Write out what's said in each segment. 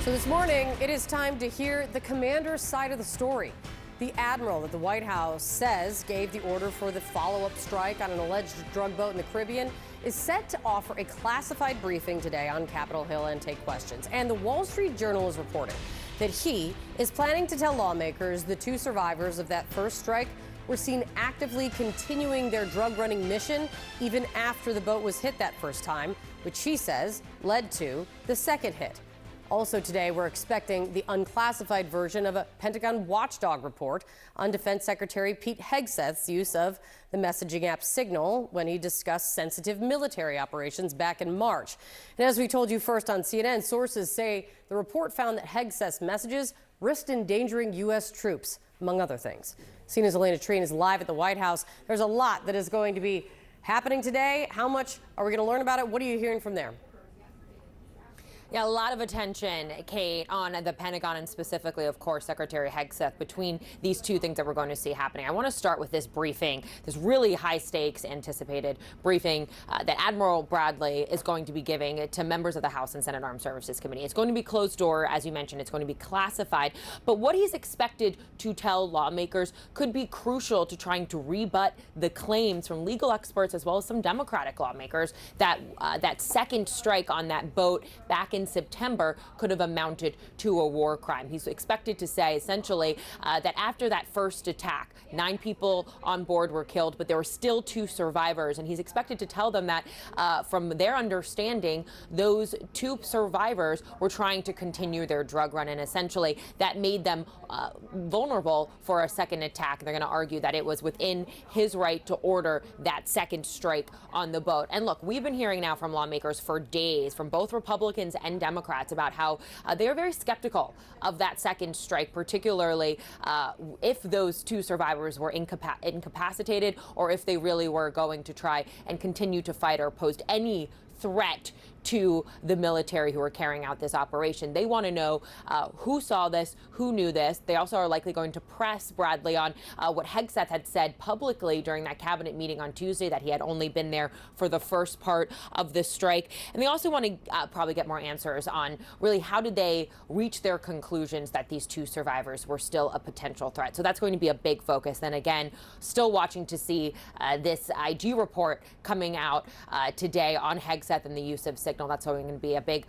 So this morning, it is time to hear the commander's side of the story. The admiral that the White House says gave the order for the follow-up strike on an alleged drug boat in the Caribbean is set to offer a classified briefing today on Capitol Hill and take questions. And the Wall Street Journal is reporting that he is planning to tell lawmakers the two survivors of that first strike were seen actively continuing their drug-running mission even after the boat was hit that first time, which he says led to the second hit. Also today, we're expecting the unclassified version of a Pentagon watchdog report on Defense Secretary Pete Hegseth's use of the messaging app Signal when he discussed sensitive military operations back in March. And as we told you first on CNN, sources say the report found that Hegseth's messages risked endangering U.S. troops, among other things. CNN's Elena Trine is live at the White House. There's a lot that is going to be happening today. How much are we going to learn about it? What are you hearing from there? Yeah, a lot of attention, Kate, on the Pentagon and specifically, of course, Secretary Hegseth between these two things that we're going to see happening. I want to start with this briefing, this really high stakes anticipated briefing that Admiral Bradley is going to be giving to members of the House and Senate Armed Services Committee. It's going to be closed door, as you mentioned. It's going to be classified. But what he's expected to tell lawmakers could be crucial to trying to rebut the claims from legal experts as well as some Democratic lawmakers that that second strike on that boat back in September could have amounted to a war crime. He's expected to say essentially that after that first attack, 9 people on board were killed, but there were still 2 survivors. And he's expected to tell them that from their understanding, those 2 survivors were trying to continue their drug run. And essentially that made them vulnerable for a second attack. They're going to argue that it was within his right to order that second strike on the boat. And look, we've been hearing now from lawmakers for days, from both Republicans and Democrats, about how they are very skeptical of that second strike, particularly if those 2 survivors were incapacitated or if they really were going to try and continue to fight or posed any threat to the military who are carrying out this operation. They want to know who saw this, who knew this. They also are likely going to press Bradley on what Hegseth had said publicly during that cabinet meeting on Tuesday, that he had only been there for the first part of the strike. And they also want to probably get more answers on really how did they reach their conclusions that these 2 survivors were still a potential threat. So that's going to be a big focus. Then again, still watching to see this IG report coming out today on Hegseth and the use of Signal. That's going to be a big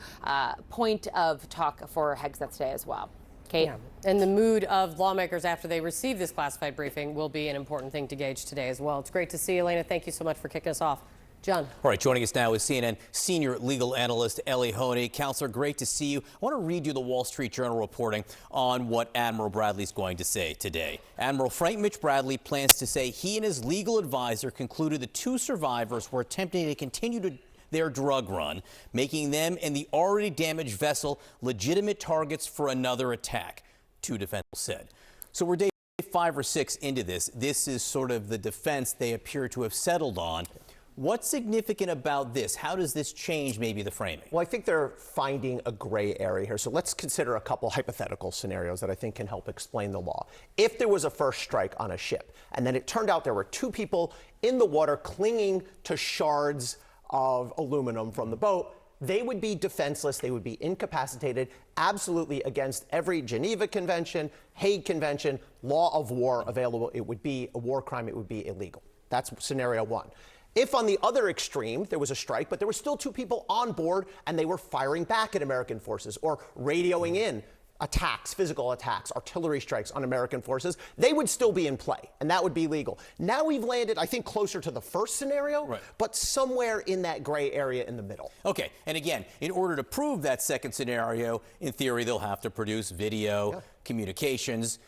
point of talk for Hegseth today as well. Kate? Yeah. And the mood of lawmakers after they receive this classified briefing will be an important thing to gauge today as well. It's great to see you, Elena. Thank you so much for kicking us off. John. All right, joining us now is CNN senior legal analyst Elie Honig. Counselor, great to see you. I want to read you the Wall Street Journal reporting on what Admiral Bradley is going to say today. Admiral Frank Mitch Bradley plans to say he and his legal advisor concluded the 2 survivors were attempting to continue their drug run, making them and the already damaged vessel legitimate targets for another attack, 2 defendants said. So we're day 5 or 6 into this. This is sort of the defense they appear to have settled on. What's significant about this? How does this change maybe the framing? Well, I think they're finding a gray area here. So let's consider a couple hypothetical scenarios that I think can help explain the law. If there was a first strike on a ship, and then it turned out there were 2 people in the water clinging to shards of aluminum from the boat, they would be defenseless, they would be incapacitated, absolutely against every Geneva Convention, Hague Convention, law of war available. It would be a war crime, it would be illegal. That's scenario 1. If on the other extreme, there was a strike, but there were still 2 people on board and they were firing back at American forces or radioing in attacks, physical attacks, artillery strikes on American forces, they would still be in play, and that would be legal. Now we've landed, I think, closer to the first scenario, right, but somewhere in that gray area in the middle. Okay, and again, in order to prove that second scenario, in theory, they'll have to produce video, communications,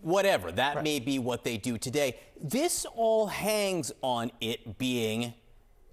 whatever. That right, may be what they do today. This all hangs on it being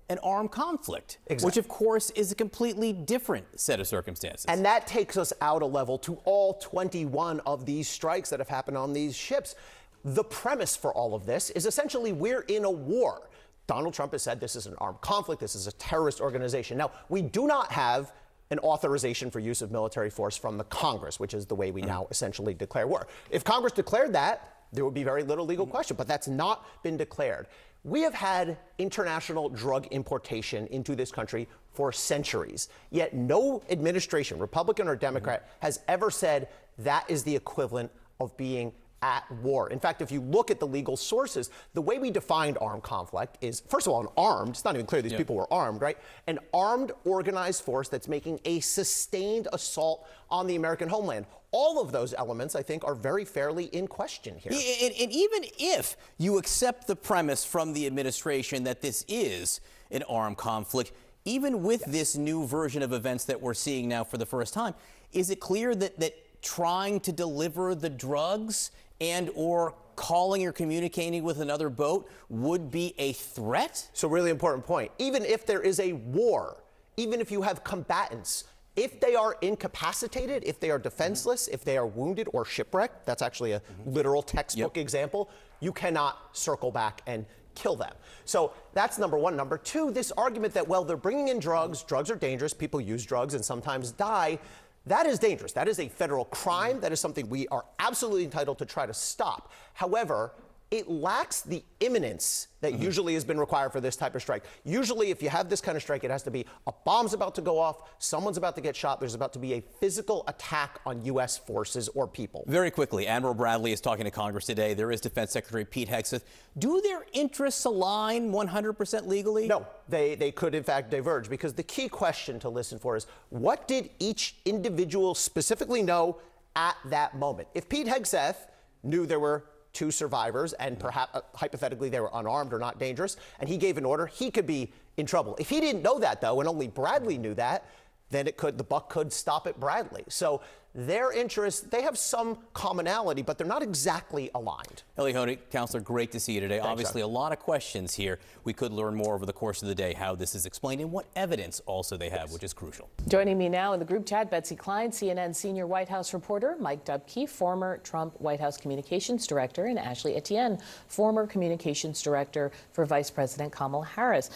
an armed conflict, exactly, which of course is a completely different set of circumstances. And that takes us out a level to all 21 of these strikes that have happened on these ships. The premise for all of this is essentially we're in a war. Donald Trump has said this is an armed conflict, this is a terrorist organization. Now, we do not have an authorization for use of military force from the Congress, which is the way we now essentially declare war. If Congress declared that, there would be very little legal question, but that's not been declared. We have had international drug importation into this country for centuries. Yet no administration, Republican or Democrat, has ever said that is the equivalent of being at war. In fact, if you look at the legal sources, the way we defined armed conflict is, first of all, an armed, it's not even clear these people were armed, right? An armed, organized force that's making a sustained assault on the American homeland. All of those elements, I think, are very fairly in question here. And even if you accept the premise from the administration that this is an armed conflict, even with this new version of events that we're seeing now for the first time, is it clear that trying to deliver the drugs and or calling or communicating with another boat would be a threat? So really important point. Even if there is a war, even if you have combatants, if they are incapacitated, if they are defenseless, if they are wounded or shipwrecked, that's actually a literal textbook example, you cannot circle back and kill them. So that's number one. Number two, this argument that, well, they're bringing in drugs are dangerous, people use drugs and sometimes die. That is dangerous. That is a federal crime. That is something we are absolutely entitled to try to stop. However, it lacks the imminence that usually has been required for this type of strike. Usually, if you have this kind of strike, it has to be a bomb's about to go off, someone's about to get shot, there's about to be a physical attack on U.S. forces or people. Very quickly, Admiral Bradley is talking to Congress today. There is Defense Secretary Pete Hegseth. Do their interests align 100% legally? No, they could in fact diverge, because the key question to listen for is, what did each individual specifically know at that moment? If Pete Hegseth knew there were 2 survivors and perhaps hypothetically they were unarmed or not dangerous, and he gave an order, he could be in trouble. If he didn't know that, though, and only Bradley knew that, then the buck could stop at Bradley. So their interests, they have some commonality, but they're not exactly aligned. Ellie Honig, Counselor, great to see you today. Thanks, obviously, Chuck. a lot of questions here. We could learn more over the course of the day how this is explained and what evidence also they have, which is crucial. Joining me now in the group chat, Betsy Klein, CNN senior White House reporter, Mike Dubke, former Trump White House communications director, and Ashley Etienne, former communications director for Vice President Kamala Harris.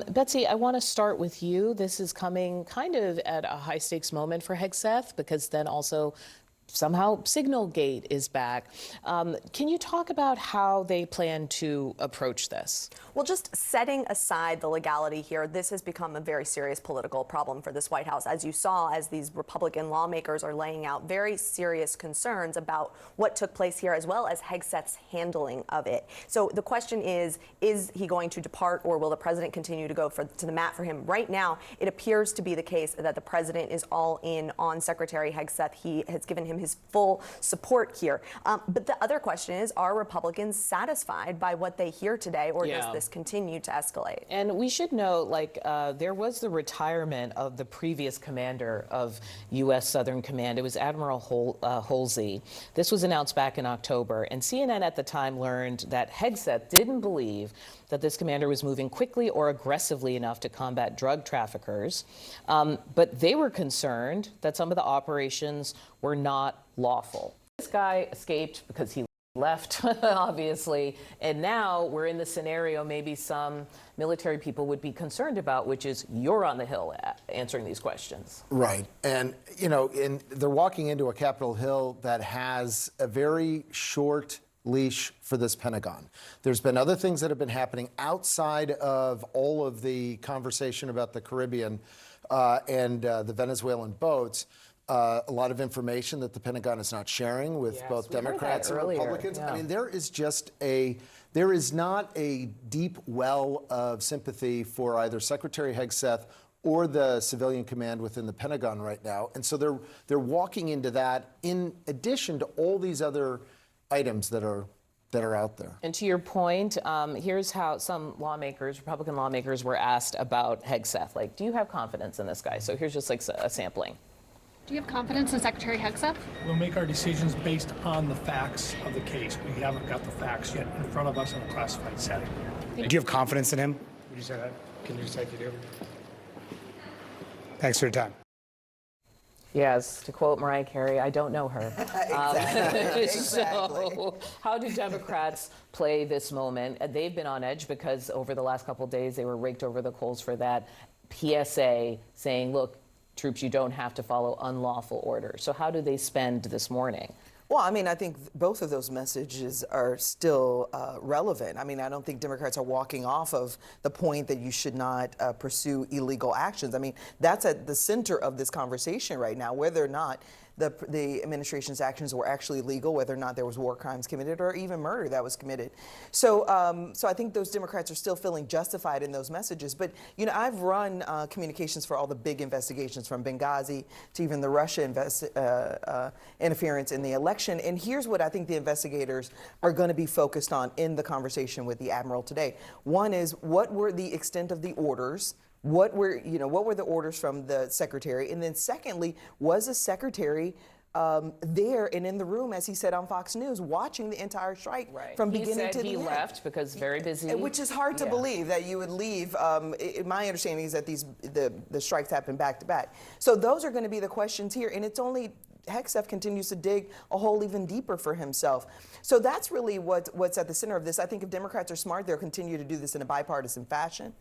Betsy, I want to start with you. This is coming kind of at a high stakes moment for Hegseth, because then also somehow Signalgate is back. Can you talk about how they plan to approach this? Well, just setting aside the legality here, this has become a very serious political problem for this White House. As you saw, as these Republican lawmakers are laying out very serious concerns about what took place here, as well as Hegseth's handling of it. So the question is he going to depart, or will the president continue to go to the mat for him? Right now, it appears to be the case that the president is all in on Secretary Hegseth. He has given him his full support here. But the other question is, are Republicans satisfied by what they hear today, or does this continue to escalate? And we should note, there was the retirement of the previous commander of U.S. Southern Command. It was Admiral Halsey. This was announced back in October, and CNN at the time learned that Hegseth didn't believe that this commander was moving quickly or aggressively enough to combat drug traffickers. But they were concerned that some of the operations were not lawful. This guy escaped because he left, obviously, and now we're in the scenario maybe some military people would be concerned about, which is you're on the Hill answering these questions. Right. And, they're walking into a Capitol Hill that has a very short leash for this Pentagon. There's been other things that have been happening outside of all of the conversation about the Caribbean and the Venezuelan boats. A lot of information that the Pentagon is not sharing with both Democrats and Republicans. Yeah. I mean, there is not a deep well of sympathy for either Secretary Hegseth or the civilian command within the Pentagon right now. And so they're walking into that in addition to all these other items that are out there. And to your point, here's how some lawmakers, Republican lawmakers, were asked about Hegseth. Do you have confidence in this guy? So here's just a sampling. Do you have confidence in Secretary Hegseth? We'll make our decisions based on the facts of the case. We haven't got the facts yet in front of us in a classified setting. Do you have confidence in him? Would you say that? Can you say you do? Thanks for your time. Yes, to quote Mariah Carey, I don't know her. Exactly. So how do Democrats play this moment? They've been on edge because over the last couple of days, they were raked over the coals for that PSA saying, look, troops, you don't have to follow unlawful orders. So how do they spend this morning? Well, I mean, I think both of those messages are still relevant. I mean, I don't think Democrats are walking off of the point that you should not pursue illegal actions. I mean, that's at the center of this conversation right now, whether or not the administration's actions were actually legal, whether or not there was war crimes committed or even murder that was committed. So I think those Democrats are still feeling justified in those messages. But, you know, I've run communications for all the big investigations from Benghazi to even the Russia interference in the election. And here's what I think the investigators are going to be focused on in the conversation with the admiral today. One is, what were the extent of the orders? What were the orders from the secretary? And then secondly, was the secretary there and in the room, as he said on Fox News, watching the entire strike from beginning to the end? He left because very busy. Which is hard to believe that you would leave. My understanding is that the strikes happen back to back. So those are going to be the questions here, and it's only Hegseth continues to dig a hole even deeper for himself. So that's really what's at the center of this. I think if Democrats are smart, they'll continue to do this in a bipartisan fashion.